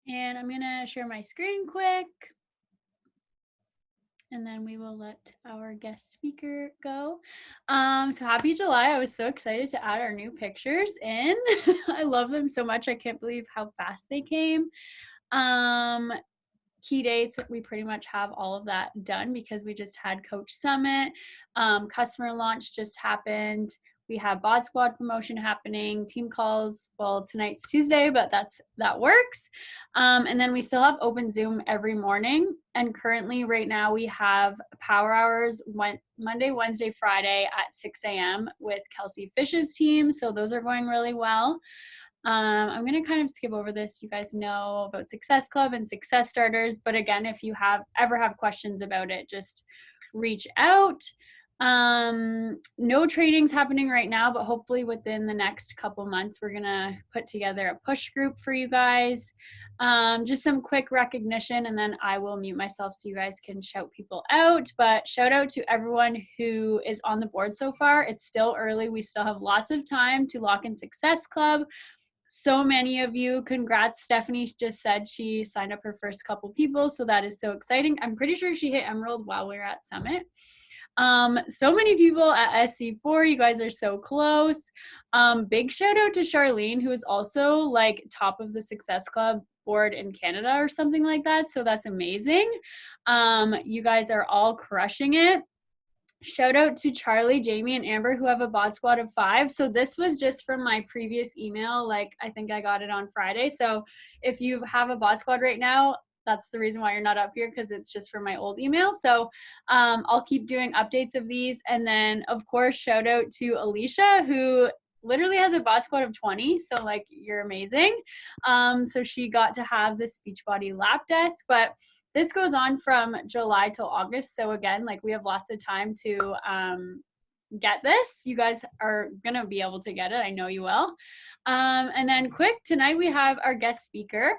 And I'm gonna share my screen quick, and then we will let our guest speaker go. So happy July. I was so excited to add our new pictures in. I love them so much. I can't believe how fast they came. Key dates, we pretty much have all of that done because we just had Coach Summit. Customer launch just happened. We have Bod Squad promotion happening, team calls. Well, tonight's Tuesday, but that works. And then we still have open Zoom every morning. And currently, right now, we have power hours Monday, Wednesday, Friday at 6 a.m. with Kelsey Fish's team. So those are going really well. I'm going to kind of skip over this. You guys know about Success Club and Success Starters, but again, if you ever have questions about it, just reach out. No training's happening right now, but hopefully within the next couple months, we're going to put together a push group for you guys. Just some quick recognition, and then I will mute myself so you guys can shout people out. But shout out to everyone who is on the board so far. It's still early. We still have lots of time to lock in Success Club. So many of you. Congrats. Stephanie just said she signed up her first couple people, so that is so exciting. I'm pretty sure she hit Emerald while we were at Summit. So many people at SC4. You guys are so close. Big shout out to Charlene, who is also like top of the Success Club board in Canada or something like that. So that's amazing. You guys are all crushing it. Shout out to Charlie, Jamie, and Amber, who have a bod squad of 5. So this was just from my previous email. Like, I think I got it on Friday. So if you have a bod squad right now, that's the reason why you're not up here, because it's just from my old email. So I'll keep doing updates of these. And then, of course, shout out to Alicia, who literally has a bod squad of 20. So, like, you're amazing. So she got to have the Speechbody lap desk. But this goes on from July till August. So again, like, we have lots of time to get this. You guys are going to be able to get it. I know you will. And then quick, tonight we have our guest speaker,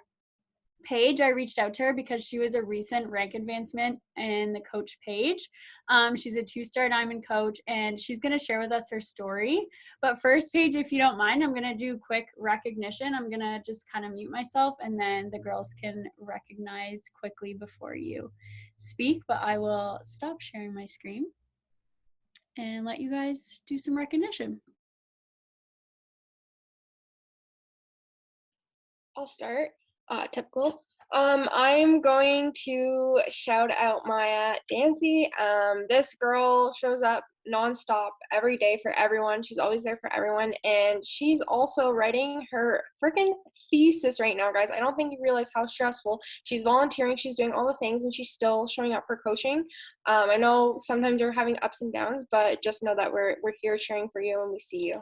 Paige. I reached out to her because she was a recent rank advancement in the coach Paige. She's a 2-star diamond coach, and she's going to share with us her story. But first, Paige, if you don't mind, I'm going to do quick recognition. I'm going to just kind of mute myself, and then the girls can recognize quickly before you speak. But I will stop sharing my screen and let you guys do some recognition. I'll start. Typical. I'm going to shout out Maya Dancy. This girl shows up nonstop every day for everyone. She's always there for everyone, and she's also writing her freaking thesis right now, guys. I don't think you realize how stressful. She's volunteering, she's doing all the things, and she's still showing up for coaching. I know sometimes you're having ups and downs, but just know that we're here cheering for you, and we see you.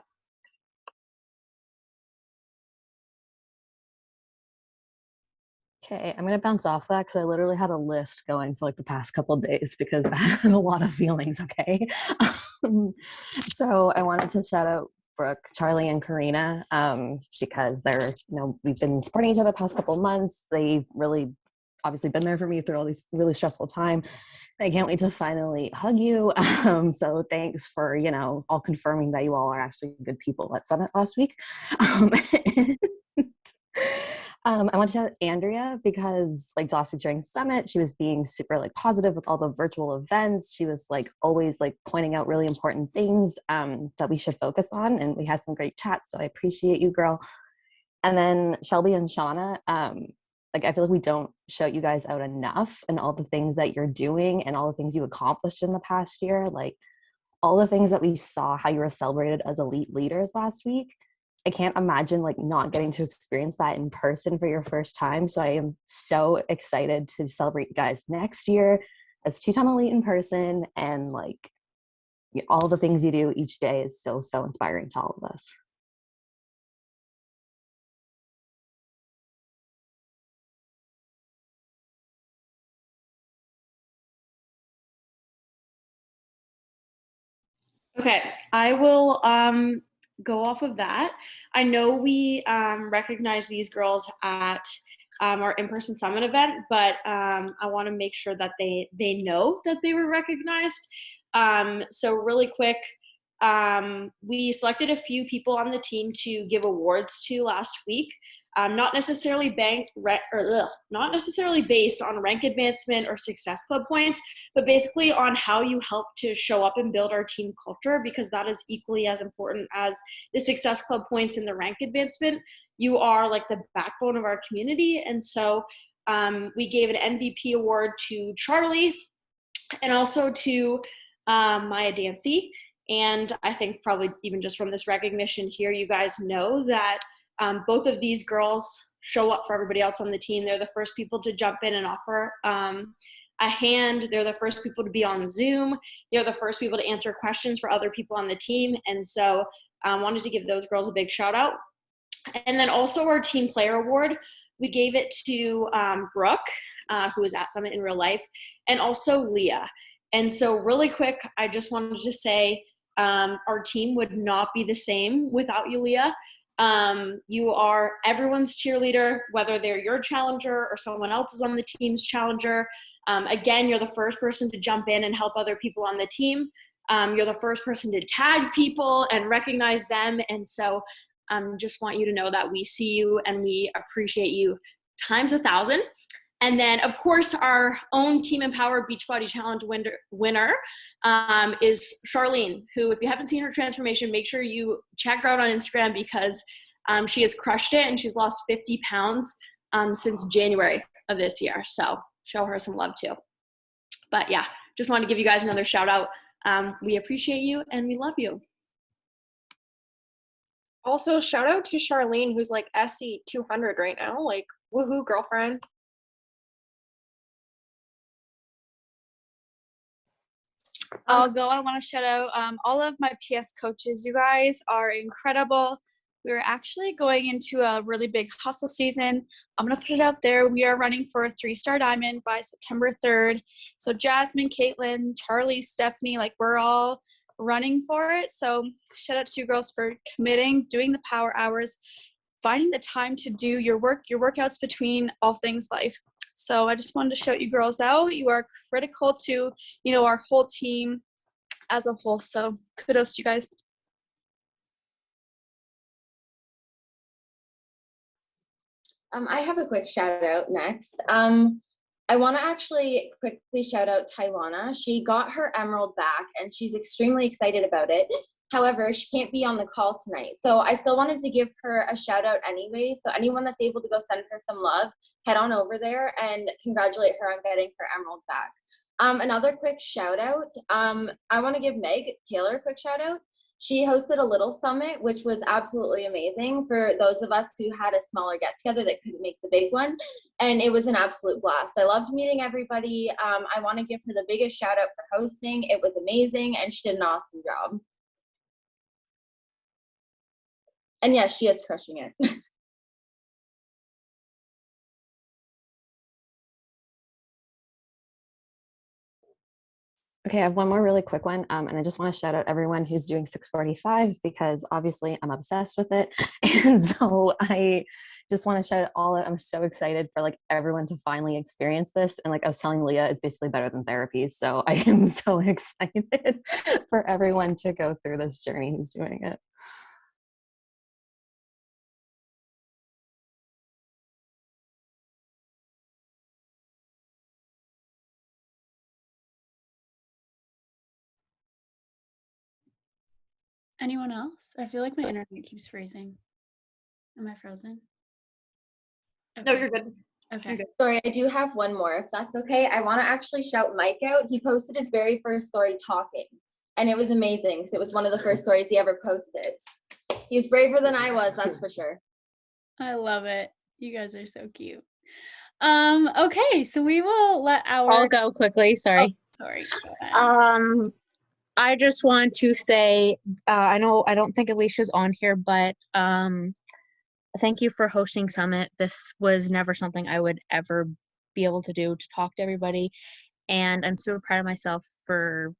Okay, I'm gonna bounce off that because I literally had a list going for like the past couple of days because I had a lot of feelings. Okay, so I wanted to shout out Brooke, Charlie, and Karina because they're we've been supporting each other the past couple of months. They've really obviously been there for me through all these really stressful time. I can't wait to finally hug you. So thanks for all confirming that you all are actually good people at Summit last week. I want to shout out Andrea because like last week during Summit, she was being super like positive with all the virtual events. She was like always like pointing out really important things that we should focus on. And we had some great chats. So I appreciate you, girl. And then Shelby and Shauna, like I feel like we don't shout you guys out enough and all the things that you're doing and all the things you accomplished in the past year. Like all the things that we saw, how you were celebrated as elite leaders last week. I can't imagine like not getting to experience that in person for your first time. So I am so excited to celebrate you guys next year as 2-time elite in person, and like all the things you do each day is so inspiring to all of us. Okay, I will go off of that. I know we recognize these girls at our in-person summit event, but I want to make sure that they know that they were recognized. So really quick, we selected a few people on the team to give awards to last week. Not necessarily not necessarily based on rank advancement or success club points, but basically on how you help to show up and build our team culture, because that is equally as important as the success club points and the rank advancement. You are like the backbone of our community. And so we gave an MVP award to Charlie and also to Maya Dancy. And I think probably even just from this recognition here, you guys know that both of these girls show up for everybody else on the team. They're the first people to jump in and offer a hand. They're the first people to be on Zoom. They're the first people to answer questions for other people on the team. And so I wanted to give those girls a big shout out. And then also our team player award, we gave it to Brooke, who was at Summit in real life, and also Leah. And so really quick, I just wanted to say our team would not be the same without you, Leah. You are everyone's cheerleader, whether they're your challenger or someone else is on the team's challenger. Again, you're the first person to jump in and help other people on the team. You're the first person to tag people and recognize them. And so just want you to know that we see you and we appreciate you times 1,000. And then, of course, our own Team Empower Beachbody Challenge winner is Charlene, who, if you haven't seen her transformation, make sure you check her out on Instagram, because she has crushed it and she's lost 50 pounds since January of this year. So show her some love too. But yeah, just wanted to give you guys another shout out. We appreciate you and we love you. Also, shout out to Charlene, who's like SC 200 right now. Like, woohoo, girlfriend. I'll go. I want to shout out all of my PS coaches. You guys are incredible. We're actually going into a really big hustle season. I'm going to put it out there. We are running for a 3-star diamond by September 3rd. So Jasmine, Caitlin, Charlie, Stephanie, like we're all running for it. So shout out to you girls for committing, doing the power hours, finding the time to do your workouts between all things life. So I just wanted to shout you girls out. You are critical to, our whole team as a whole. So kudos to you guys. I have a quick shout out next. I want to actually quickly shout out Tylana. She got her emerald back and she's extremely excited about it. However, she can't be on the call tonight. So I still wanted to give her a shout out anyway. So anyone that's able to go send her some love, head on over there and congratulate her on getting her emerald back. Another quick shout out. I want to give Meg Taylor a quick shout out. She hosted a little summit, which was absolutely amazing for those of us who had a smaller get together that couldn't make the big one. And it was an absolute blast. I loved meeting everybody. I want to give her the biggest shout out for hosting. It was amazing and she did an awesome job. And yeah, she is crushing it. Okay, I have one more really quick one. And I just want to shout out everyone who's doing 645 because obviously I'm obsessed with it. And so I just want to shout out I'm so excited for like everyone to finally experience this. And like I was telling Leah, it's basically better than therapy. So I am so excited for everyone to go through this journey who's doing it. Anyone else? I feel like my internet keeps freezing. Am I frozen? Okay. No, you're good. Okay. You're good. Sorry, I do have one more, if that's okay. I want to actually shout Mike out. He posted his very first story talking, and it was amazing because it was one of the first stories he ever posted. He was braver than I was, that's for sure. I love it. You guys are so cute. Okay, so we will let I'll go quickly. Sorry. Oh, sorry. Go ahead. I just want to say, I don't think Alicia's on here, but thank you for hosting Summit. This was never something I would ever be able to do, to talk to everybody. And I'm super proud of myself for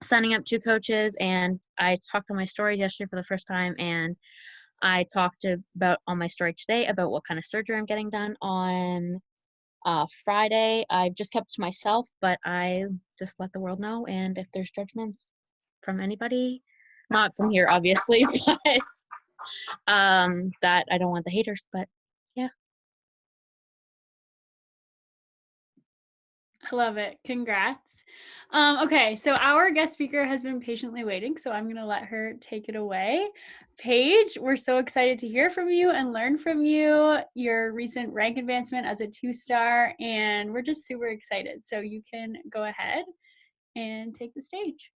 signing up 2 coaches. And I talked on my stories yesterday for the first time. And I talked about on my story today about what kind of surgery I'm getting done on Friday. I've just kept to myself, but I just let the world know. And if there's judgments from anybody, not from here, obviously, but that I don't want the haters, but yeah. I love it. Congrats. Okay, so our guest speaker has been patiently waiting, so I'm going to let her take it away. Paige, we're so excited to hear from you and learn from you, your recent rank advancement as a 2-star, and we're just super excited. So you can go ahead and take the stage.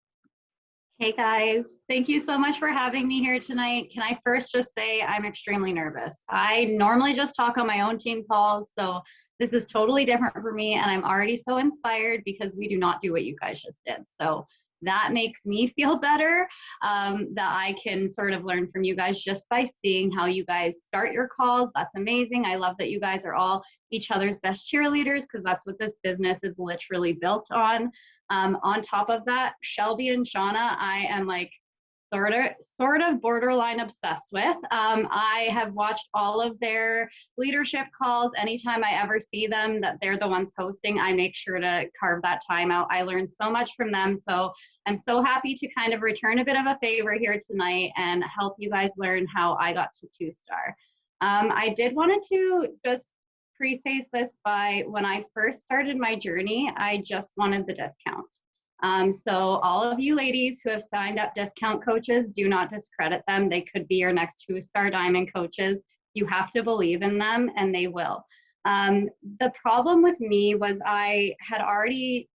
Hey guys, thank you so much for having me here tonight. Can I first just say I'm extremely nervous. I normally just talk on my own team calls, so this is totally different for me, and I'm already so inspired because we do not do what you guys just did. So that makes me feel better, that I can sort of learn from you guys just by seeing how you guys start your calls. That's amazing. I love that you guys are all each other's best cheerleaders, because that's what this business is literally built on. On top of that, Shelby and Shauna, I am like sort of borderline obsessed with. I have watched all of their leadership calls. Anytime I ever see them that they're the ones hosting, I make sure to carve that time out. I learned so much from them. So I'm so happy to kind of return a bit of a favor here tonight and help you guys learn how I got to 2-star. I did wanted to just preface this by, when I first started my journey, I just wanted the discount. So all of you ladies who have signed up discount coaches, do not discredit them. They could be your next 2-star diamond coaches. You have to believe in them, and they will. The problem with me was I had already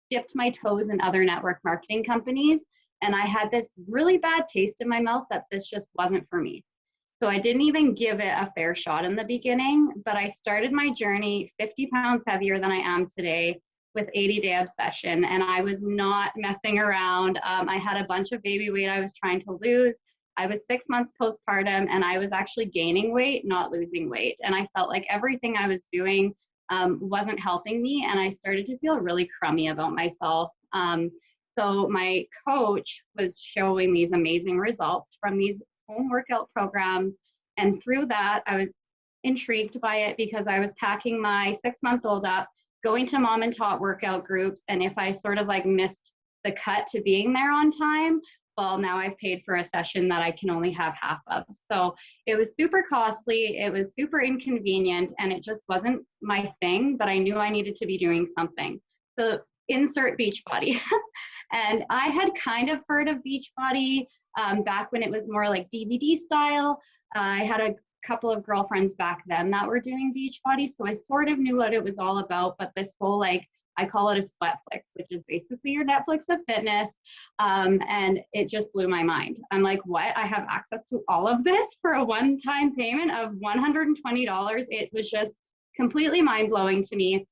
dipped my toes in other network marketing companies, and I had this really bad taste in my mouth that this just wasn't for me. So I didn't even give it a fair shot in the beginning, but I started my journey 50 pounds heavier than I am today with 80-day obsession, and I was not messing around. I had a bunch of baby weight I was trying to lose. I was 6 months postpartum, and I was actually gaining weight, not losing weight. And I felt like everything I was doing wasn't helping me, and I started to feel really crummy about myself. So my coach was showing these amazing results from these home workout programs, and through that, I was intrigued by it because I was packing my 6-month-old up, going to mom and tot workout groups, and if I sort of like missed the cut to being there on time, well, now I've paid for a session that I can only have half of. So it was super costly, it was super inconvenient, and it just wasn't my thing, but I knew I needed to be doing something. So insert Beachbody. And I had kind of heard of Beachbody back when it was more like DVD style. I had a couple of girlfriends back then that were doing Beachbody, so I sort of knew what it was all about, but this whole, like, I call it a Sweatflix, which is basically your Netflix of fitness, and it just blew my mind. I'm like, what? I have access to all of this for a one-time payment of $120? It was just completely mind-blowing to me.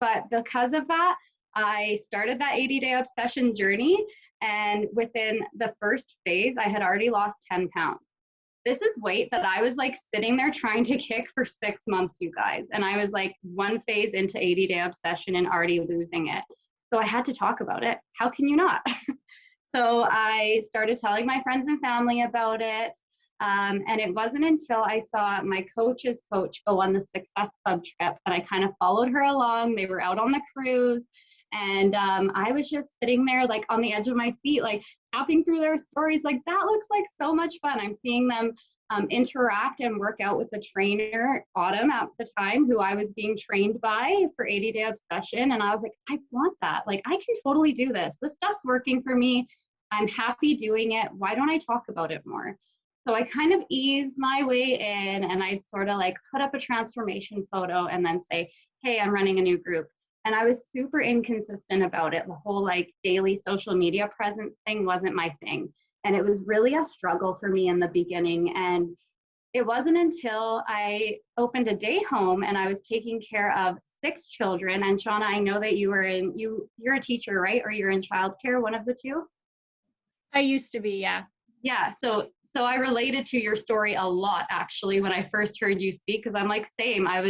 But because of that, I started that 80-day obsession journey, and within the first phase, I had already lost 10 pounds. This is weight that I was like sitting there trying to kick for 6 months, you guys. And I was like one phase into 80-day obsession and already losing it. So I had to talk about it. How can you not? So I started telling my friends and family about it. And it wasn't until I saw my coach's coach go on the Success Club trip that I kind of followed her along. They were out on the cruise. And I was just sitting there like on the edge of my seat, like tapping through their stories, like that looks like so much fun. I'm seeing them interact and work out with the trainer, Autumn, at the time, who I was being trained by for 80-day obsession. And I was like, I want that. Like, I can totally do this. This stuff's working for me. I'm happy doing it. Why don't I talk about it more? So I kind of eased my way in, and I'd sort of like put up a transformation photo and then say, hey, I'm running a new group. And I was super inconsistent about it. The whole like daily social media presence thing wasn't my thing. And it was really a struggle for me in the beginning. And it wasn't until I opened a day home and I was taking care of 6 children. And Shauna, I know that you're a teacher, right? Or you're in childcare, one of the two? I used to be, yeah. Yeah, so I related to your story a lot actually when I first heard you speak, because I'm like, same. I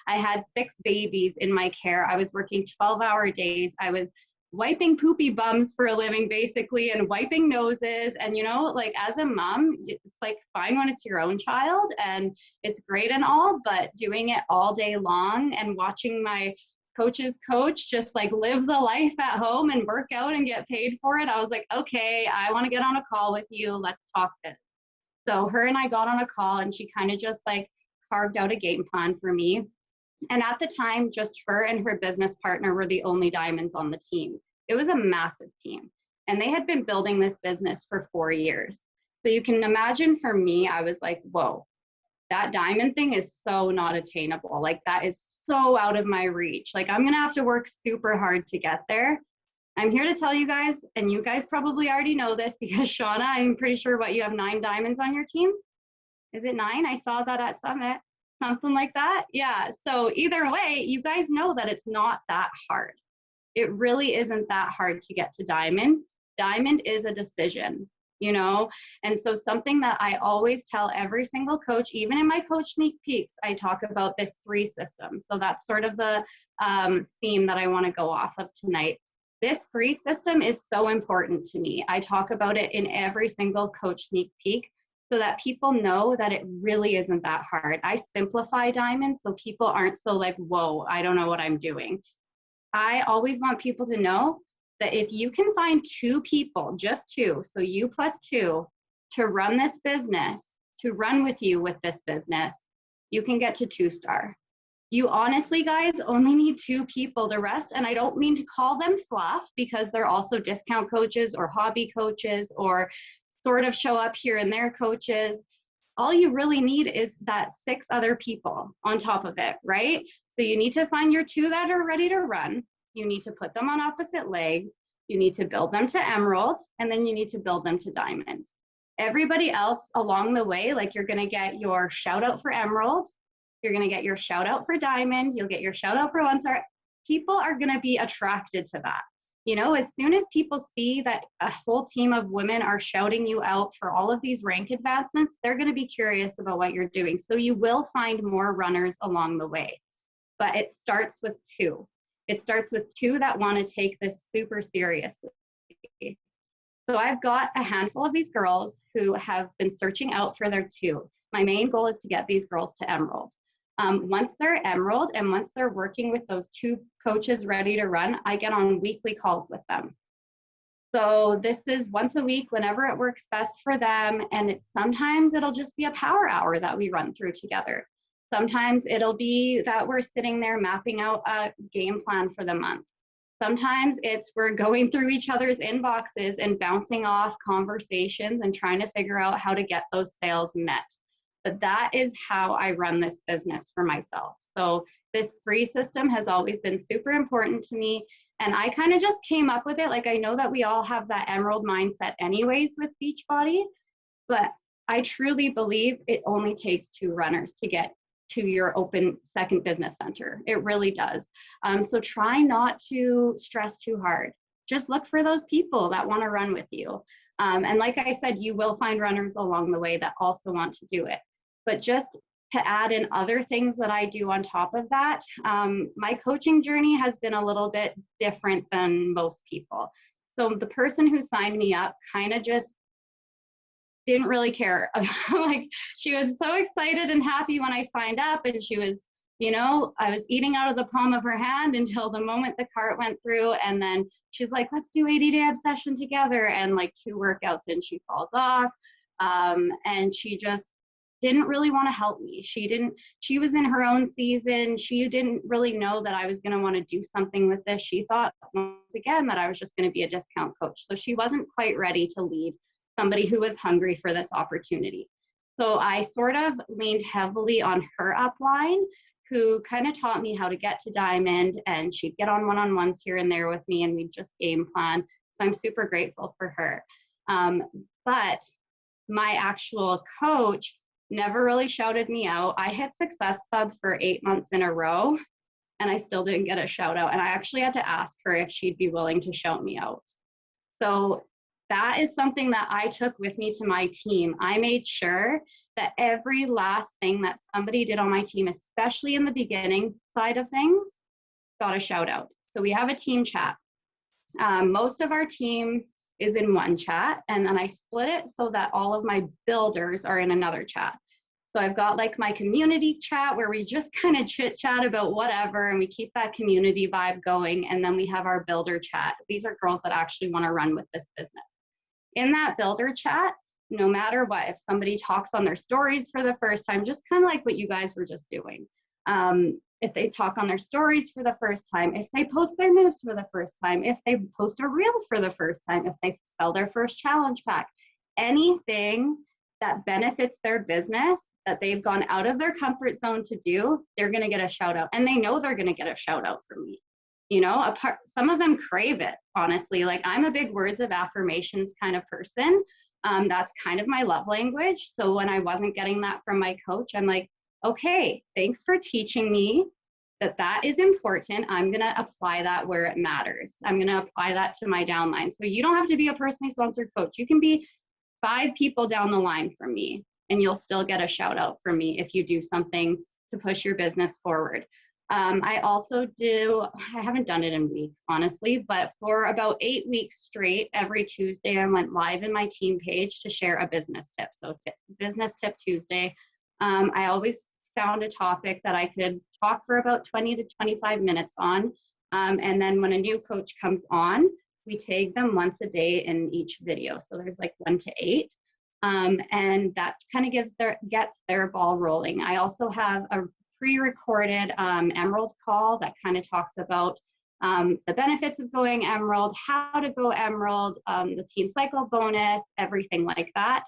had 6 babies in my care. I was working 12-hour days. I was wiping poopy bums for a living basically, and wiping noses. And you know, like as a mom, it's like fine when it's your own child and it's great and all, but doing it all day long and watching my coach's coach, just like live the life at home and work out and get paid for it. I was like, okay, I want to get on a call with you. Let's talk this. So her and I got on a call, and she kind of just like carved out a game plan for me. And at the time, just her and her business partner were the only diamonds on the team. It was a massive team, and they had been building this business for 4 years. So you can imagine for me, I was like, whoa, that diamond thing is so not attainable. Like that is so out of my reach. Like I'm going to have to work super hard to get there. I'm here to tell you guys, and you guys probably already know this because Shauna, I'm pretty sure you have 9 diamonds on your team. Is it 9? I saw that at Summit, something like that. Yeah. So either way, you guys know that it's not that hard. It really isn't that hard to get to diamond. Diamond is a decision, you know? And so something that I always tell every single coach, even in my coach sneak peeks, I talk about this 3 system. So that's sort of the theme that I want to go off of tonight. This 3 system is so important to me. I talk about it in every single coach sneak peek so that people know that it really isn't that hard. I simplify diamonds so people aren't so like, whoa, I don't know what I'm doing. I always want people to know that if you can find 2 people, just 2, so you plus 2, to run this business, to run with you with this business, you can get to 2-star. You honestly, guys, only need 2 people. The rest, and I don't mean to call them fluff because they're also discount coaches or hobby coaches or sort of show up here and there coaches. All you really need is that 6 other people on top of it, right? So you need to find your 2 that are ready to run. You need to put them on opposite legs. You need to build them to emerald, and then you need to build them to diamond. Everybody else along the way, like you're gonna get your shout out for emerald, you're going to get your shout out for diamond. You'll get your shout out for 1-star. People are going to be attracted to that. You know, as soon as people see that a whole team of women are shouting you out for all of these rank advancements, they're going to be curious about what you're doing. So you will find more runners along the way. But it starts with 2. It starts with 2 that want to take this super seriously. So I've got a handful of these girls who have been searching out for their 2. My main goal is to get these girls to emerald. Once they're emerald and once they're working with those 2 coaches ready to run, I get on weekly calls with them. So this is once a week, whenever it works best for them. And sometimes it'll just be a power hour that we run through together. Sometimes it'll be that we're sitting there mapping out a game plan for the month. Sometimes it's we're going through each other's inboxes and bouncing off conversations and trying to figure out how to get those sales met. But that is how I run this business for myself. So this 3 system has always been super important to me. And I kind of just came up with it. Like I know that we all have that emerald mindset anyways with Beachbody, but I truly believe it only takes 2 runners to get to your open second business center. It really does. So try not to stress too hard. Just look for those people that want to run with you. And like I said, you will find runners along the way that also want to do it. But just to add in other things that I do on top of that, my coaching journey has been a little bit different than most people. So the person who signed me up kind of just didn't really care. Like she was so excited and happy when I signed up, and she was, you know, I was eating out of the palm of her hand until the moment the cart went through. And then she's like, let's do 80-day obsession together. And like 2 workouts in, she falls off. And she just didn't really want to help me. She was in her own season. She didn't really know that I was going to want to do something with this. She thought once again that I was just going to be a discount coach. So she wasn't quite ready to lead somebody who was hungry for this opportunity. So I sort of leaned heavily on her upline, who kind of taught me how to get to diamond, and she'd get on one-on-ones here and there with me, and we'd just game plan. So I'm super grateful for her. But my actual coach never really shouted me out. I hit Success Club for 8 months in a row, and I still didn't get a shout out. And I actually had to ask her if she'd be willing to shout me out. So that is something that I took with me to my team. I made sure that every last thing that somebody did on my team, especially in the beginning side of things, got a shout out. So we have a team chat. Most of our team is in one chat, and then I split it so that all of my builders are in another chat. So I've got like my community chat where we just kind of chit chat about whatever and we keep that community vibe going. And then we have our builder chat. These are girls that actually want to run with this business. In that builder chat, no matter what, if somebody talks on their stories for the first time, just kind of like what you guys were just doing. If they talk on their stories for the first time, if they post their moves for the first time, if they post a reel for the first time, if they sell their first challenge pack, anything that benefits their business that they've gone out of their comfort zone to do, they're going to get a shout out. And they know they're going to get a shout out from me. You know, some of them crave it, honestly. Like, I'm a big words of affirmations kind of person. That's kind of my love language. So when I wasn't getting that from my coach, I'm like, okay, thanks for teaching me that is important. I'm going to apply that where it matters. I'm going to apply that to my downline. So you don't have to be a personally sponsored coach. You can be 5 people down the line from me, and you'll still get a shout out from me if you do something to push your business forward. I also I haven't done it in weeks, honestly, but for about 8 weeks straight, every Tuesday, I went live in my team page to share a business tip. So Business Tip Tuesday. I always found a topic that I could talk for about 20 to 25 minutes on. And then when a new coach comes on, we tag them once a day in each video. So there's like 1 to 8. And that kind of gets their ball rolling. I also have a pre-recorded Emerald call that kind of talks about the benefits of going Emerald, how to go Emerald, the team cycle bonus, everything like that.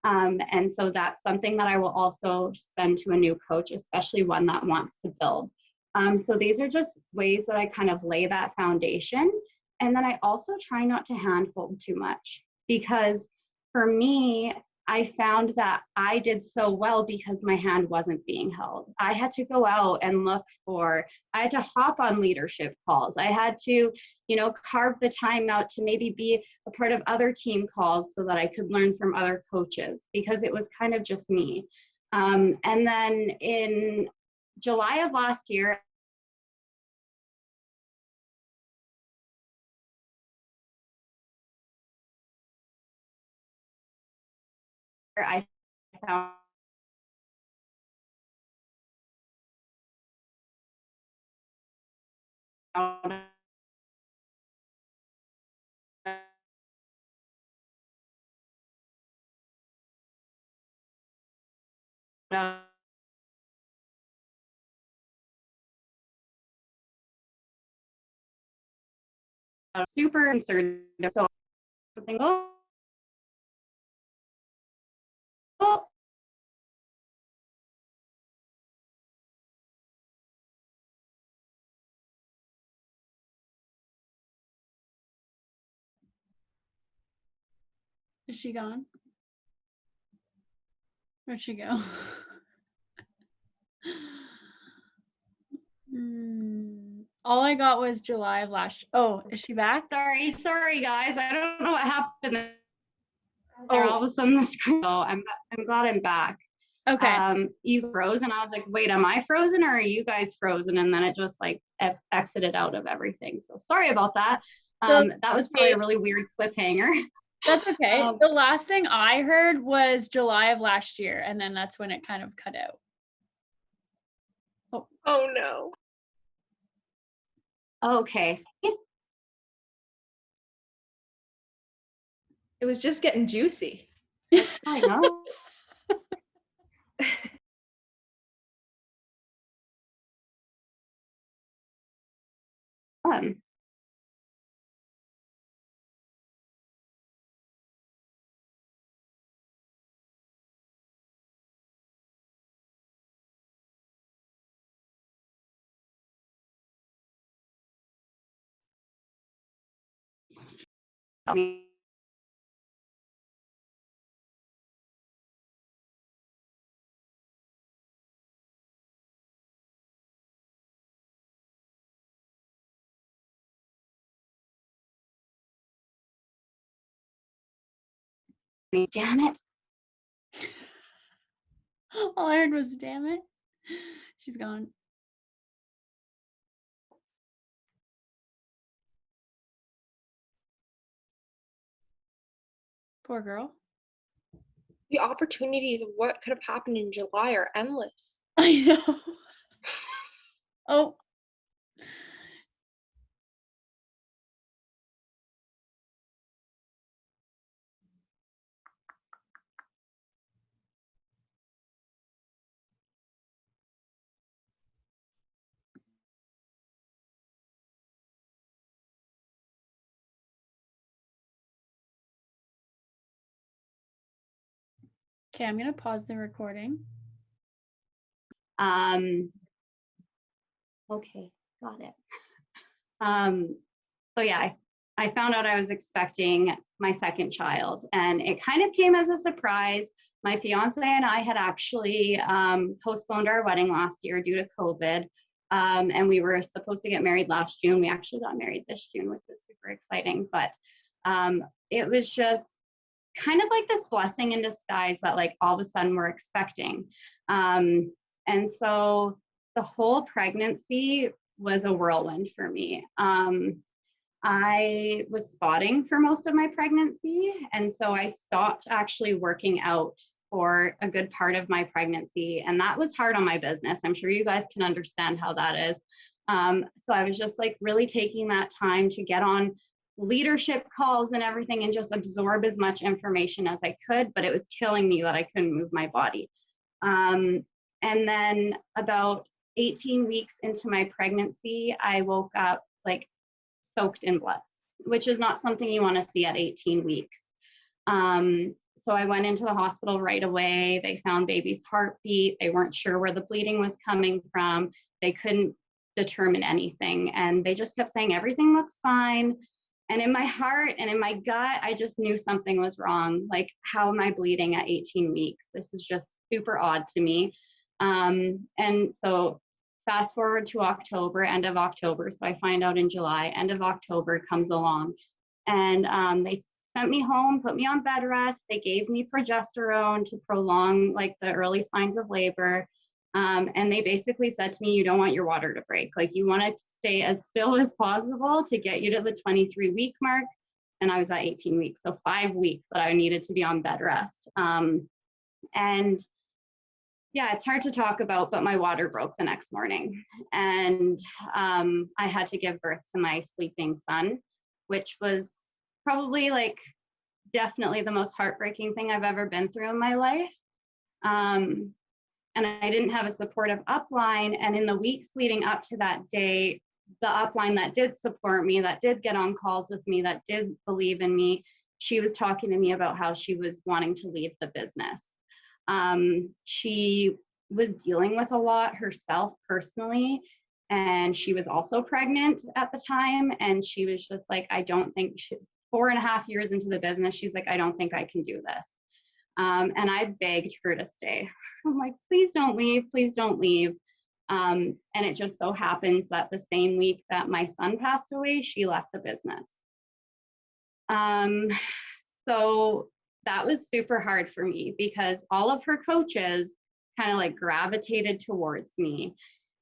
And so that's something that I will also send to a new coach, especially one that wants to build. So these are just ways that I kind of lay that foundation. And then I also try not to handhold too much, because for me, I found that I did so well because my hand wasn't being held. I had to go out and I had to hop on leadership calls. I had to, carve the time out to maybe be a part of other team calls so that I could learn from other coaches, because it was kind of just me. And then in July of last year, I found super conservative. So something, Is she gone? Where'd she go? All I got was July of last. Oh, is she back? Sorry, guys. I don't know what happened there. All of a sudden, the screen. Oh, I'm glad I'm back. Okay. You froze, and I was like, wait, am I frozen or are you guys frozen? And then it just like exited out of everything. So sorry about that. That was probably a really weird cliffhanger. That's okay. The last thing I heard was July of last year, and then that's when it kind of cut out. Oh no. Okay. It was just getting juicy. I know. Fun. Damn it. All I heard was damn it. She's gone. Poor girl. The opportunities of what could have happened in July are endless. I know. Oh, okay, I'm gonna pause the recording. Okay, got it. So yeah, I found out I was expecting my second child, and it kind of came as a surprise. My fiance and I had actually postponed our wedding last year due to COVID, and we were supposed to get married last June. We actually got married this June, which is super exciting. But it was just kind of like this blessing in disguise that like all of a sudden we're expecting. And so the whole pregnancy was a whirlwind for me. I was spotting for most of my pregnancy, and so I stopped actually working out for a good part of my pregnancy, and that was hard on my business. I'm sure you guys can understand how that is. So I was just like really taking that time to get on leadership calls and everything and just absorb as much information as I could, but it was killing me that I couldn't move my body. And then about 18 weeks into my pregnancy, I woke up like soaked in blood, which is not something you want to see at 18 weeks. So I went into the hospital right away. They found baby's heartbeat. They weren't sure where the bleeding was coming from. They couldn't determine anything. And they just kept saying, everything looks fine. And in my heart and in my gut, I just knew something was wrong. Like, how am I bleeding at 18 weeks? This is just super odd to me. And so fast forward to October, end of October. So I find out in July, end of October comes along. And they sent me home, put me on bed rest. They gave me progesterone to prolong like the early signs of labor. And they basically said to me, you don't want your water to break. Like, you want to stay as still as possible to get you to the 23-week mark. And I was at 18 weeks. So 5 weeks that I needed to be on bed rest. And yeah, it's hard to talk about, but my water broke the next morning. And I had to give birth to my sleeping son, which was probably like definitely the most heartbreaking thing I've ever been through in my life. And I didn't have a supportive upline. And in the weeks leading up to that day, the upline that did support me, that did get on calls with me, that did believe in me, she was talking to me about how she was wanting to leave the business. She was dealing with a lot herself personally, and she was also pregnant at the time. And she was just like, I don't think 4.5 years into the business, she's like, I don't think I can do this. And I begged her to stay. I'm like, please don't leave, please don't leave. And it just so happens that the same week that my son passed away, she left the business. So that was super hard for me because all of her coaches kind of like gravitated towards me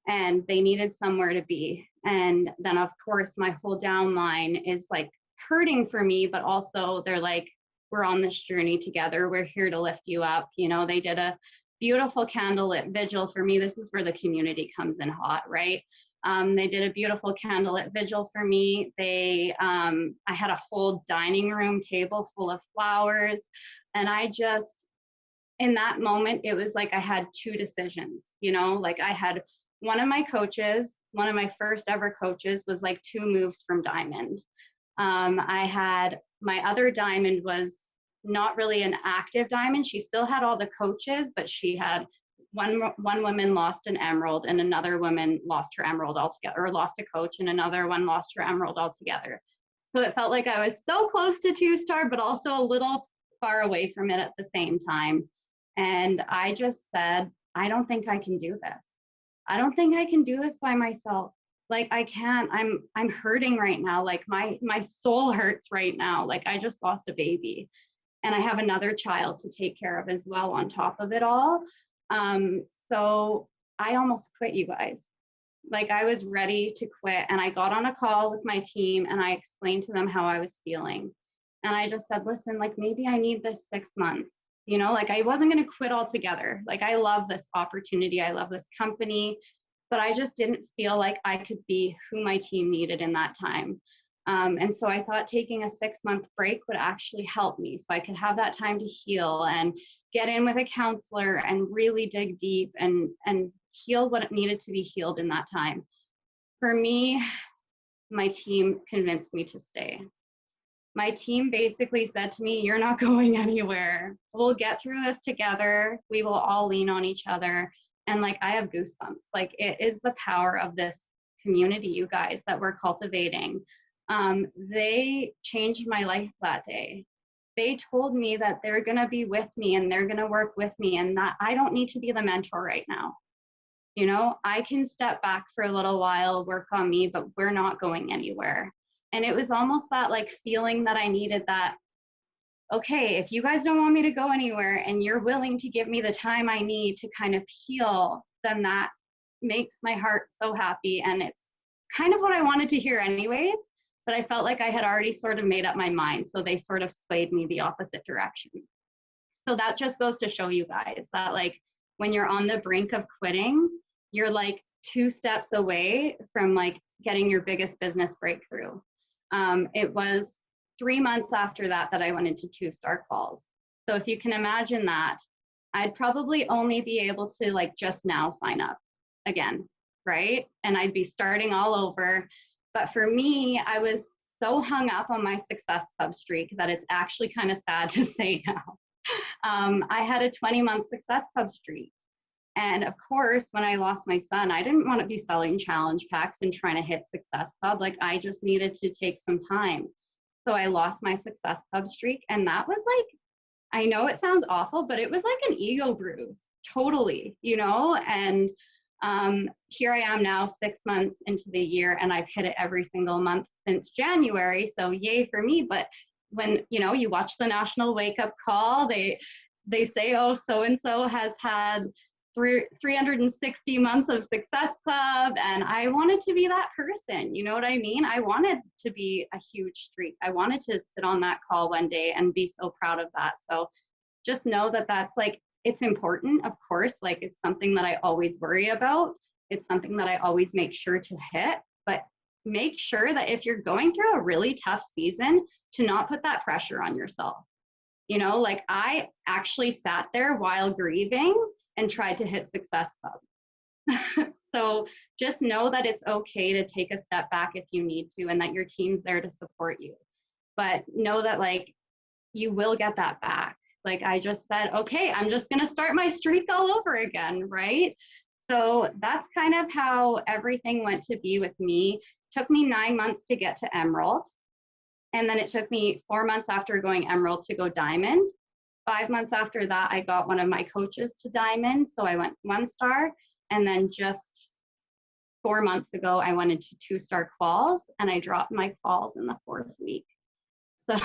and they needed somewhere to be. And then of course my whole downline is like hurting for me, but also they're like, we're on this journey together. We're here to lift you up. You know, they did a beautiful candlelit vigil for me. This is where the community comes in hot, right? They did a beautiful candlelit vigil for me. I had a whole dining room table full of flowers. And I just, in that moment, it was like I had two decisions, you know, like I had one of my coaches, one of my first ever coaches was like 2 moves from diamond. I had my other diamond was not really an active diamond. She still had all the coaches, but she had one woman lost an emerald and another woman lost her emerald altogether, or lost a coach, and another one lost her emerald altogether. So it felt like I was so close to 2-star, but also a little far away from it at the same time. And I just said, I don't think I can do this. I don't think I can do this by myself. Like, I can't, I'm hurting right now. Like my soul hurts right now. Like, I just lost a baby and I have another child to take care of as well on top of it all. So I almost quit, you guys. Like, I was ready to quit, and I got on a call with my team and I explained to them how I was feeling. And I just said, listen, like, maybe I need this 6 months. You know, like I wasn't going to quit altogether. Like I love this opportunity. I love this company, but I just didn't feel like I could be who my team needed in that time. And so I thought taking a 6-month break would actually help me so I could have that time to heal and get in with a counselor and really dig deep and heal what it needed to be healed in that time. For me, my team convinced me to stay. My team basically said to me, you're not going anywhere. We'll get through this together. We will all lean on each other. And like, I have goosebumps. Like, it is the power of this community, you guys, that we're cultivating. They changed my life that day. They told me that they're going to be with me and they're going to work with me and that I don't need to be the mentor right now. You know, I can step back for a little while, work on me, but we're not going anywhere. And it was almost that like feeling that I needed, that, okay, if you guys don't want me to go anywhere and you're willing to give me the time I need to kind of heal, then that makes my heart so happy. And it's kind of what I wanted to hear anyways, but I felt like I had already sort of made up my mind. So they sort of swayed me the opposite direction. So that just goes to show you guys that like when you're on the brink of quitting, you're like 2 steps away from like getting your biggest business breakthrough. It was 3 months after that I went into 2-star calls. So if you can imagine that, I'd probably only be able to like just now sign up again, right? And I'd be starting all over. But for me, I was so hung up on my Success Club streak that it's actually kind of sad to say now. I had a 20-month Success Club streak. And of course, when I lost my son, I didn't want to be selling challenge packs and trying to hit Success Club. Like, I just needed to take some time. So I lost my Success Club streak. And that was like, I know it sounds awful, but it was like an ego bruise, totally, you know? And here I am now 6 months into the year and I've hit it every single month since January. So yay for me. But when, you know, you watch the National Wake Up Call, they say, oh, so-and-so has had 360 months of Success Club, and I wanted to be that person. You know what I mean? I wanted to be a huge streak. I wanted to sit on that call one day and be so proud of that. So just know that that's like, it's important, of course, like it's something that I always worry about. It's something that I always make sure to hit, but make sure that if you're going through a really tough season, to not put that pressure on yourself. You know, like I actually sat there while grieving and tried to hit Success Club. So just know that it's okay to take a step back if you need to, and that your team's there to support you. But know that like you will get that back. Like I just said, okay, I'm just gonna start my streak all over again, right? So that's kind of how everything went to be with me. It took me 9 months to get to Emerald. And then it took me 4 months after going Emerald to go Diamond. 5 months after that, I got one of my coaches to Diamond. So I went 1-star. And then just 4 months ago, I went into 2-star quals and I dropped my quals in the 4th week. So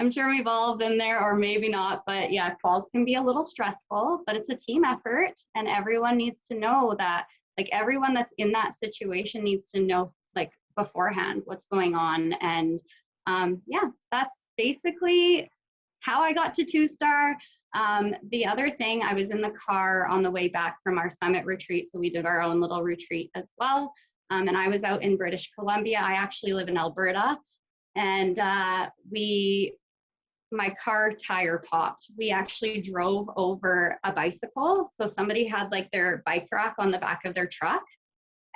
I'm sure we've all been there, or maybe not, but yeah, quals can be a little stressful, but it's a team effort and everyone needs to know that, like everyone that's in that situation needs to know like beforehand what's going on. And yeah, that's basically how I got to 2-star. The other thing, I was in the car on the way back from our summit retreat. So we did our own little retreat as well. And I was out in British Columbia. I actually live in Alberta. And my car tire popped. We actually drove over a bicycle. So somebody had like their bike rack on the back of their truck.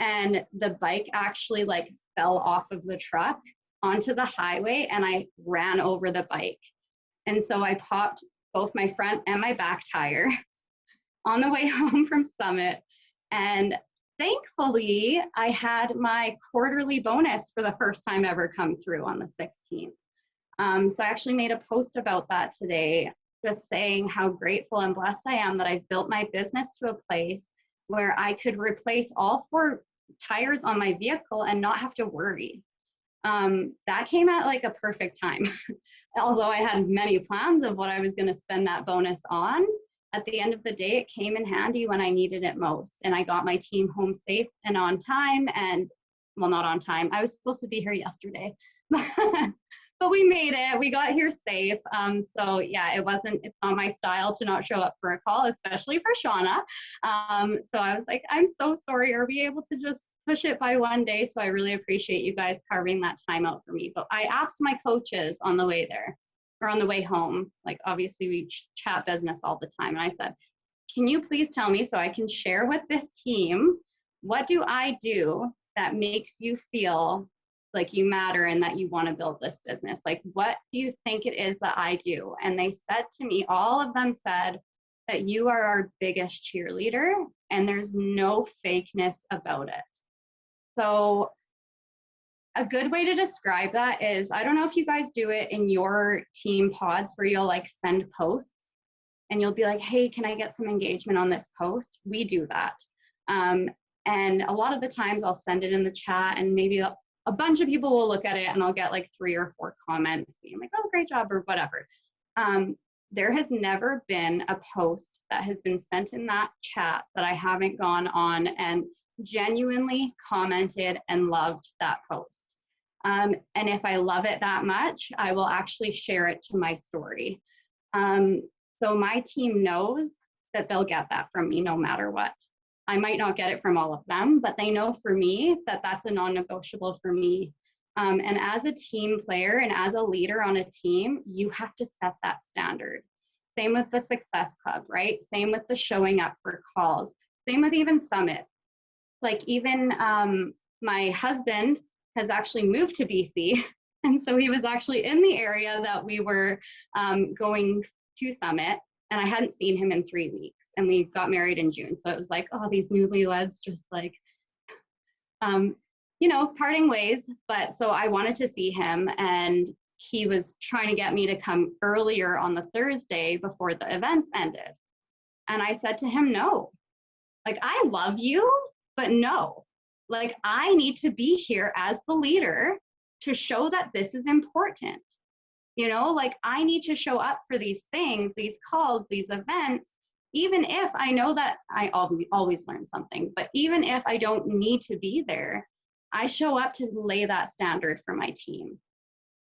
And the bike actually like fell off of the truck onto the highway and I ran over the bike. And so I popped both my front and my back tire on the way home from Summit. And thankfully, I had my quarterly bonus for the first time ever come through on the 16th. So I actually made a post about that today, just saying how grateful and blessed I am that I've built my business to a place where I could replace all 4 tires on my vehicle and not have to worry. That came at like a perfect time. Although I had many plans of what I was going to spend that bonus on, at the end of the day, it came in handy when I needed it most. And I got my team home safe and on time. And well, not on time. I was supposed to be here yesterday, but we made it. We got here safe. So yeah, it's not my style to not show up for a call, especially for Shauna. So I was like, I'm so sorry. Are we able to just push it by one day? So I really appreciate you guys carving that time out for me. But I asked my coaches on the way there or on the way home, like obviously we chat business all the time. And I said, can you please tell me so I can share with this team, what do I do that makes you feel like you matter and that you want to build this business? Like, what do you think it is that I do? And they said to me, all of them said that you are our biggest cheerleader and there's no fakeness about it. So a good way to describe that is, I don't know if you guys do it in your team pods where you'll like send posts and you'll be like, hey, can I get some engagement on this post? We do that. And a lot of the times I'll send it in the chat and maybe a bunch of people will look at it and I'll get like 3 or 4 comments being like, oh, great job or whatever. There has never been a post that has been sent in that chat that I haven't gone on and genuinely commented and loved that post. And if I love it that much, I will actually share it to my story. So my team knows that they'll get that from me no matter what. I might not get it from all of them, but they know for me that that's a non-negotiable for me. And as a team player and as a leader on a team, you have to set that standard. Same with the Success Club, right? Same with the showing up for calls. Same with even Summit. Like even my husband has actually moved to BC. And so he was actually in the area that we were going to Summit, and I hadn't seen him in 3 weeks. And we got married in June. So it was like, oh, these newlyweds just like, you know, parting ways. But so I wanted to see him, and he was trying to get me to come earlier on the Thursday before the events ended. And I said to him, no, like, I love you, but no, like, I need to be here as the leader to show that this is important. You know, like, I need to show up for these things, these calls, these events, even if I know that I always learn something, but even if I don't need to be there, I show up to lay that standard for my team.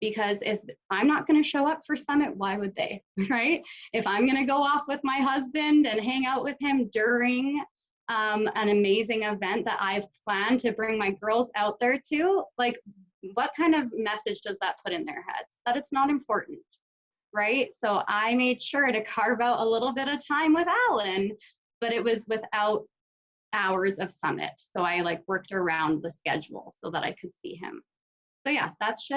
Because if I'm not going to show up for Summit, why would they, right? If I'm going to go off with my husband and hang out with him during an amazing event that I've planned to bring my girls out there to, like, what kind of message does that put in their heads? That it's not important, right? So I made sure to carve out a little bit of time with Alan, but it was without hours of Summit. So I like worked around the schedule so that I could see him. So yeah, that's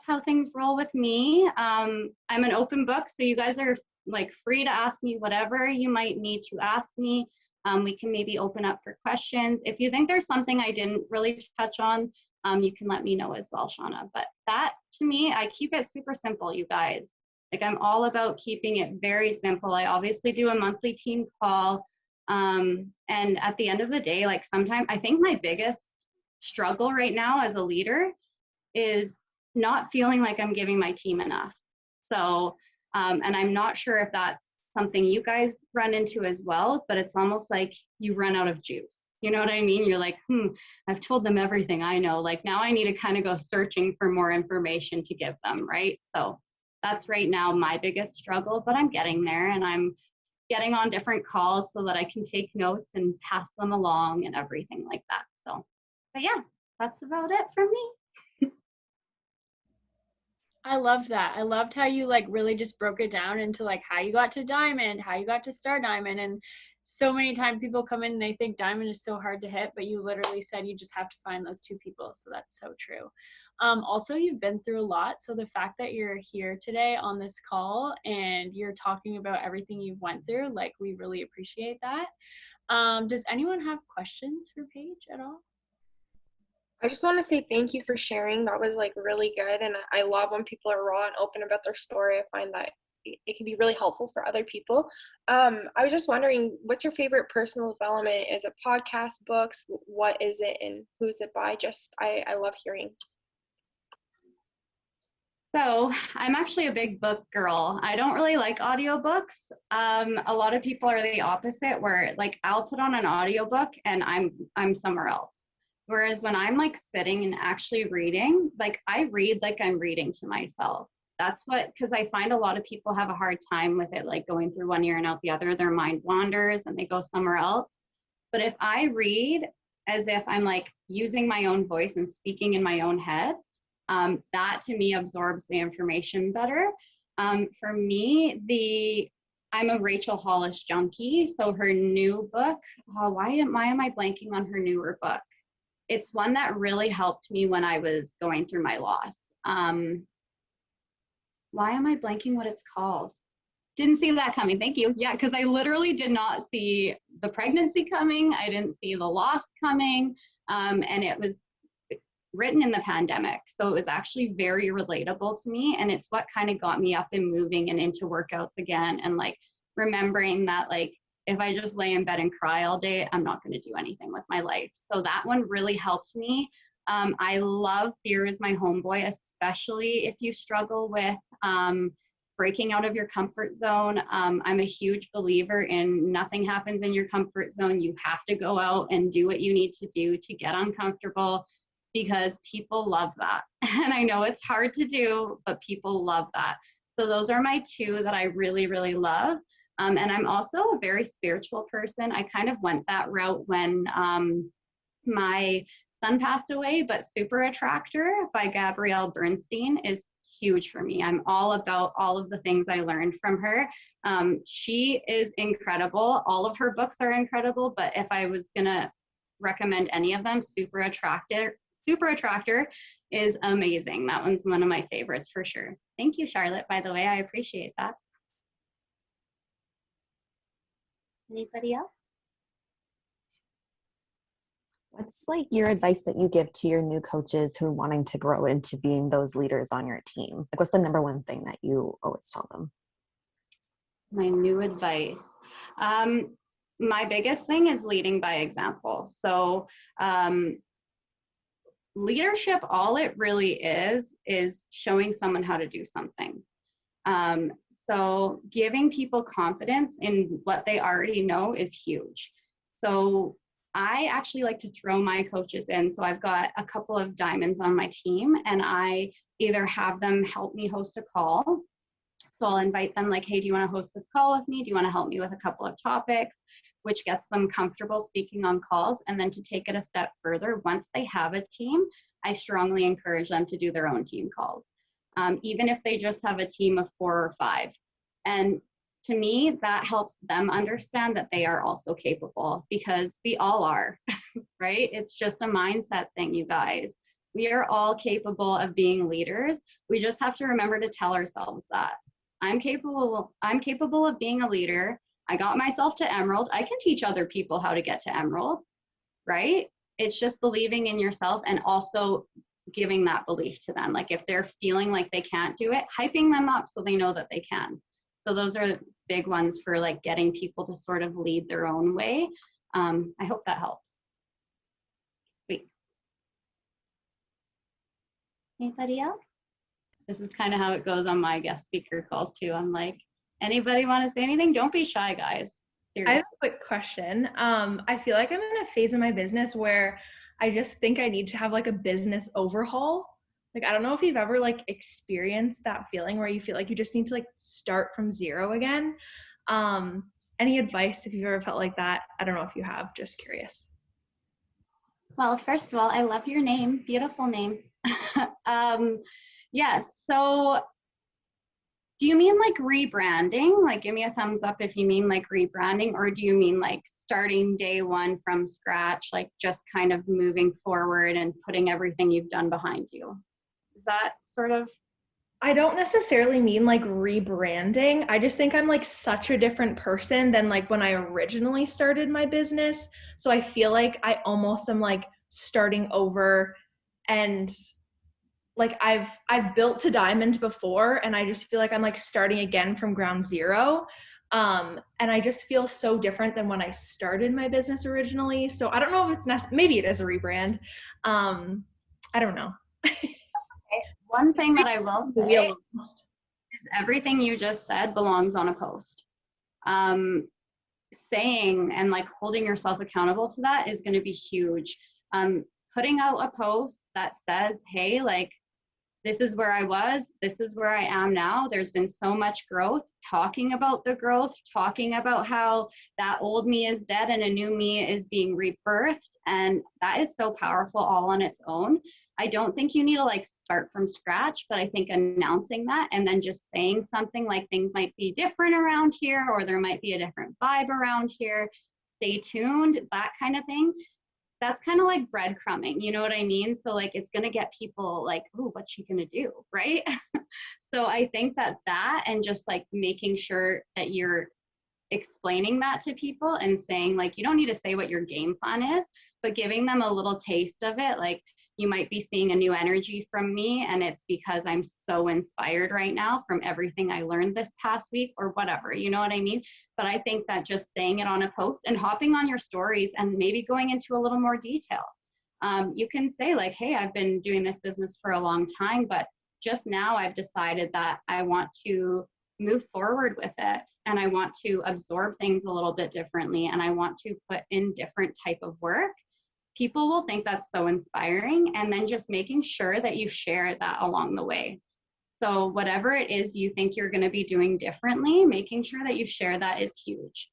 how things roll with me. I'm an open book, so you guys are like free to ask me whatever you might need to ask me. We can maybe open up for questions. If you think there's something I didn't really touch on, you can let me know as well, Shauna. But that, to me, I keep it super simple, you guys. Like, I'm all about keeping it very simple. I obviously do a monthly team call. And at the end of the day, like, sometimes I think my biggest struggle right now as a leader is not feeling like I'm giving my team enough. So, and I'm not sure if that's something you guys run into as well, but it's almost like you run out of juice. You know what I mean? You're like, I've told them everything I know. Like, now I need to kind of go searching for more information to give them, right? So that's right now my biggest struggle, but I'm getting there, and I'm getting on different calls so that I can take notes and pass them along and everything like that. So, but yeah, that's about it for me. I love that. I loved how you like really just broke it down into like how you got to Diamond, how you got to Star Diamond. And so many times people come in and they think Diamond is so hard to hit, but you literally said you just have to find those 2 people. So that's so true. Also, you've been through a lot. So the fact that you're here today on this call and you're talking about everything you've went through, like, we really appreciate that. Does anyone have questions for Paige at all? I just want to say thank you for sharing. That was like really good. And I love when people are raw and open about their story. I find that it can be really helpful for other people. I was just wondering, what's your favorite personal development? Is it podcast, books? What is it, and who's it by? I love hearing. So I'm actually a big book girl. I don't really like audiobooks. A lot of people are the opposite, where like I'll put on an audiobook and I'm somewhere else. Whereas when I'm like sitting and actually reading, like I read like I'm reading to myself. That's what, because I find a lot of people have a hard time with it, like going through one ear and out the other. Their mind wanders and they go somewhere else. But if I read as if I'm like using my own voice and speaking in my own head, that to me absorbs the information better. For me, I'm a Rachel Hollis junkie. So her new book, why am I blanking on her newer book? It's one that really helped me when I was going through my loss. Why am I blanking what it's called? Didn't see that coming. Thank you. Yeah, because I literally did not see the pregnancy coming. I didn't see the loss coming. And it was written in the pandemic. So it was actually very relatable to me. And it's what kind of got me up and moving and into workouts again. And like remembering that, like, if I just lay in bed and cry all day, I'm not going to do anything with my life. So that one really helped me. I love Fear is My Homeboy, especially if you struggle with breaking out of your comfort zone. I'm a huge believer in nothing happens in your comfort zone. You have to go out and do what you need to do to get uncomfortable, because people love that. And I know it's hard to do, but people love that. So those are my two that I really, really love. And I'm also a very spiritual person. I kind of went that route when my son passed away, but Super Attractor by Gabrielle Bernstein is huge for me. I'm all about all of the things I learned from her. She is incredible. All of her books are incredible, but if I was gonna recommend any of them, Super Attractor is amazing. That one's one of my favorites for sure. Thank you, Charlotte, by the way. I appreciate that. Anybody else? What's like your advice that you give to your new coaches who are wanting to grow into being those leaders on your team? Like, what's the number one thing that you always tell them? My new advice. My biggest thing is leading by example. So leadership, all it really is showing someone how to do something. So giving people confidence in what they already know is huge. So I actually like to throw my coaches in. So I've got a couple of diamonds on my team, and I either have them help me host a call. So I'll invite them like, hey, do you want to host this call with me? Do you want to help me with a couple of topics? Which gets them comfortable speaking on calls. And then to take it a step further, once they have a team, I strongly encourage them to do their own team calls. Even if they just have a team of 4 or 5. And to me, that helps them understand that they are also capable, because we all are, right? It's just a mindset thing, you guys. We are all capable of being leaders. We just have to remember to tell ourselves that. I'm capable of being a leader. I got myself to Emerald. I can teach other people how to get to Emerald, right? It's just believing in yourself and also giving that belief to them. Like if they're feeling like they can't do it, hyping them up so they know that they can. So those are big ones for like getting people to sort of lead their own way. I hope that helps. Sweet. Anybody else? This is kind of how it goes on my guest speaker calls too. I'm like, anybody want to say anything? Don't be shy, guys. Seriously. I have a quick question. I feel like I'm in a phase in my business where I just think I need to have like a business overhaul. Like, I don't know if you've ever like experienced that feeling where you feel like you just need to like start from zero again. Any advice if you've ever felt like that? I don't know if you have, just curious. Well, first of all, I love your name. Beautiful name. Yes. So do you mean like rebranding? Like give me a thumbs up if you mean like rebranding, or do you mean like starting day one from scratch, like just kind of moving forward and putting everything you've done behind you? Is that sort of? I don't necessarily mean like rebranding. I just think I'm like such a different person than like when I originally started my business. So I feel like I almost am like starting over, and like I've built to diamond before, and I just feel like I'm like starting again from ground zero. And I just feel so different than when I started my business originally. So I don't know if it's maybe it is a rebrand. I don't know. One thing that I will say is everything you just said belongs on a post. Saying and like holding yourself accountable to that is going to be huge. putting out a post that says, hey, like, this is where I was, this is where I am now. There's been so much growth, talking about the growth, talking about how that old me is dead and a new me is being rebirthed. And that is so powerful all on its own. I don't think you need to like start from scratch, but I think announcing that and then just saying something like things might be different around here, or there might be a different vibe around here. Stay tuned, that kind of thing. That's kind of like breadcrumbing, you know what I mean? So like, it's going to get people like, oh, what's she going to do? Right. So I think that and just like making sure that you're explaining that to people and saying like, you don't need to say what your game plan is, but giving them a little taste of it. Like, you might be seeing a new energy from me, and it's because I'm so inspired right now from everything I learned this past week or whatever, you know what I mean? But I think that just saying it on a post and hopping on your stories and maybe going into a little more detail. You can say like, hey, I've been doing this business for a long time, but just now I've decided that I want to move forward with it, and I want to absorb things a little bit differently, and I want to put in different type of work. People will think that's so inspiring, and then just making sure that you share that along the way. So whatever it is you think you're going to be doing differently, making sure that you share that is huge.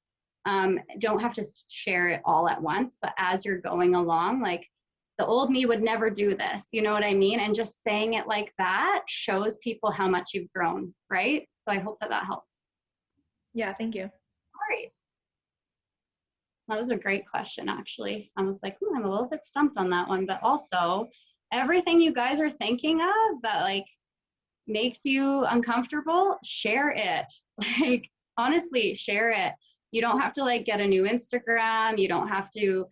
Don't have to share it all at once, but as you're going along, like, the old me would never do this, you know what I mean? And just saying it like that shows people how much you've grown, right? So I hope that helps. Yeah, thank you. Sorry. That was a great question, actually. I was like, I'm a little bit stumped on that one, but also everything you guys are thinking of that like makes you uncomfortable, share it. Like, honestly, share it. You don't have to like get a new Instagram. You don't have to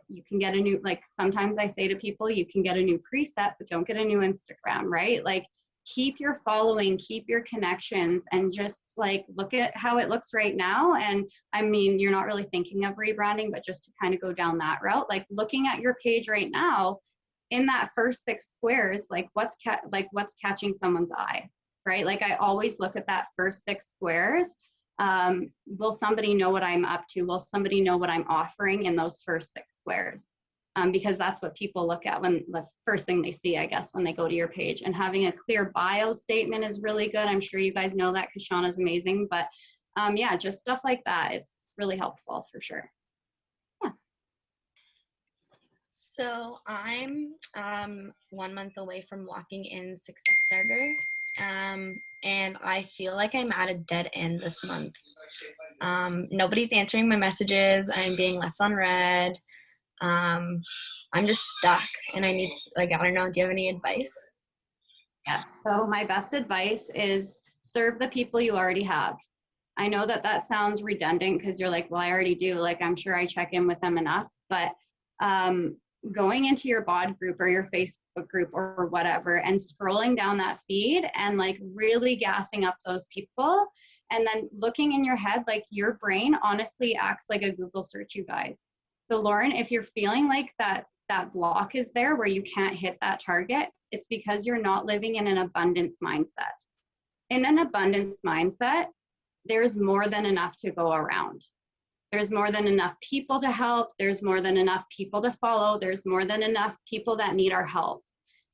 you can get a new, like, sometimes I say to people, you can get a new preset, but don't get a new Instagram, right? Like, keep your following, keep your connections, and just like look at how it looks right now. And I mean, you're not really thinking of rebranding, but just to kind of go down that route, like looking at your page right now, in that first 6 squares, like what's catching someone's eye, right? Like, I always look at that first 6 squares. Will somebody know what I'm up to? Will somebody know what I'm offering in those first 6 squares? Because that's what people look at when the first thing they see, I guess, when they go to your page. And having a clear bio statement is really good. I'm sure you guys know that because Shauna's amazing. But yeah, just stuff like that. It's really helpful for sure. Yeah. So I'm 1 month away from locking in Success Starter. And I feel like I'm at a dead end this month. Nobody's answering my messages. I'm being left on red. I'm just stuck, and I need, like, I don't know, do you have any advice? Yes. So my best advice is serve the people you already have. I know that sounds redundant because you're like, well, I already do. Like, I'm sure I check in with them enough, but going into your bod group or your Facebook group or whatever and scrolling down that feed and like really gassing up those people, and then looking in your head, like, your brain honestly acts like a Google search, you guys. So Lauren, if you're feeling like that block is there where you can't hit that target, it's because you're not living in an abundance mindset. In an abundance mindset, there's more than enough to go around. There's more than enough people to help. There's more than enough people to follow. There's more than enough people that need our help.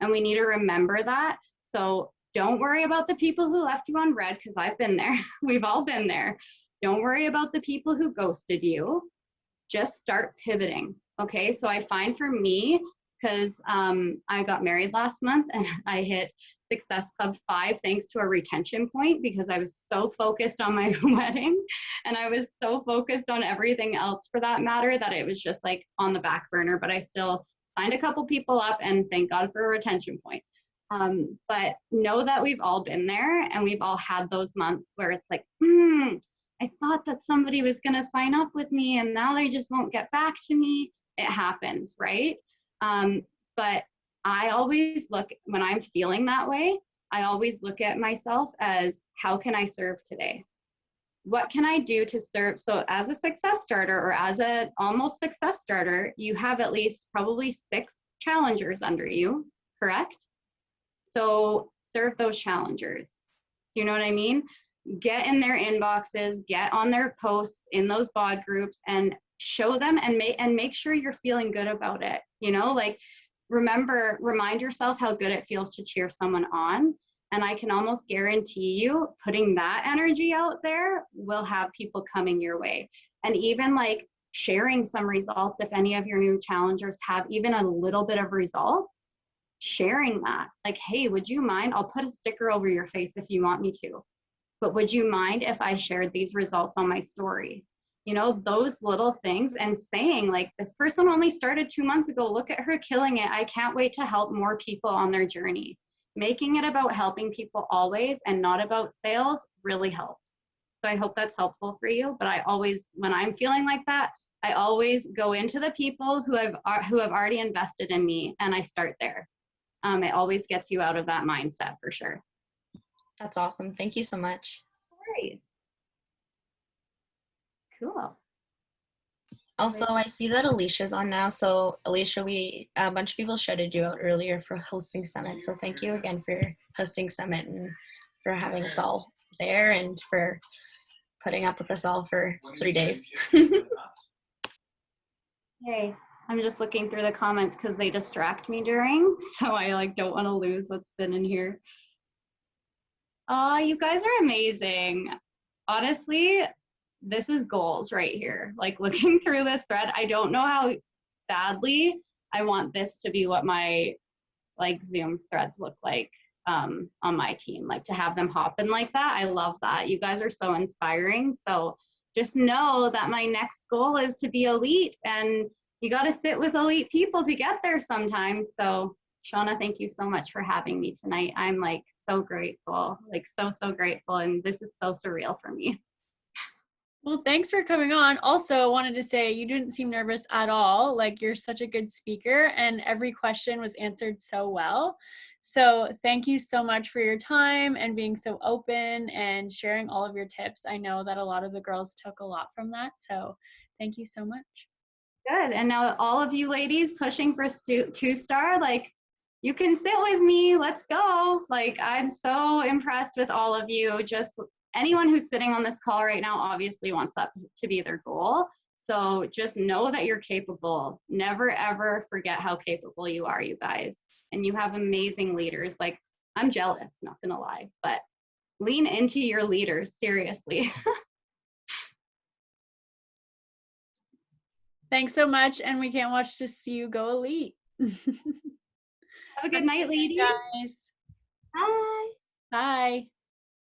And we need to remember that. So don't worry about the people who left you on red, because I've been there. We've all been there. Don't worry about the people who ghosted you. Just start pivoting. Okay, so I find for me, because I got married last month and I hit Success Club 5 thanks to a retention point, because I was so focused on my wedding and I was so focused on everything else for that matter that it was just like on the back burner, but I still signed a couple people up and thank God for a retention point. But know that we've all been there and we've all had those months where it's like, I thought that somebody was going to sign up with me and now they just won't get back to me. It happens, right? But I always look, when I'm feeling that way, I always look at myself as, how can I serve today? What can I do to serve? So as a success starter or as a almost success starter, you have at least probably 6 challengers under you, correct? So serve those challengers. Do you know what I mean? Get in their inboxes, get on their posts in those bod groups and show them and make sure you're feeling good about it. You know, like, remind yourself how good it feels to cheer someone on. And I can almost guarantee you putting that energy out there will have people coming your way. And even like sharing some results, if any of your new challengers have even a little bit of results, sharing that, like, hey, would you mind? I'll put a sticker over your face if you want me to, but would you mind if I shared these results on my story? You know, those little things, and saying like, this person only started 2 months ago. Look at her killing it. I can't wait to help more people on their journey. Making it about helping people always and not about sales really helps. So I hope that's helpful for you. But I always, when I'm feeling like that, I always go into the people who have already invested in me, and I start there. It always gets you out of that mindset for sure. That's awesome. Thank you so much. Great. Cool. Also, I see that Alicia's on now. So Alicia, a bunch of people shouted you out earlier for hosting Summit. So thank you again for hosting Summit and for having us all there and for putting up with us all for 3 days. Hey, I'm just looking through the comments because they distract me during, so I like don't want to lose what's been in here. You guys are amazing. Honestly, this is goals right here. Like looking through this thread, I don't know how badly I want this to be what my like Zoom threads look like on my team, like to have them hopping like that. I love that. You guys are so inspiring. So just know that my next goal is to be elite, and you got to sit with elite people to get there sometimes. So Shauna, thank you so much for having me tonight. I'm like so grateful, like so grateful. And this is so surreal for me. Well, thanks for coming on. Also, wanted to say you didn't seem nervous at all. Like, you're such a good speaker, and every question was answered so well. So thank you so much for your time and being so open and sharing all of your tips. I know that a lot of the girls took a lot from that. So thank you so much. Good. And now all of you ladies pushing for 2-star, like, you can sit with me. Let's go. Like, I'm so impressed with all of you. Just anyone who's sitting on this call right now obviously wants that to be their goal. So just know that you're capable. Never, ever forget how capable you are, you guys. And you have amazing leaders. Like, I'm jealous, not gonna lie, but lean into your leaders, seriously. Thanks so much. And we can't watch to see you go elite. Have a good night, ladies. Guys. Bye. Bye.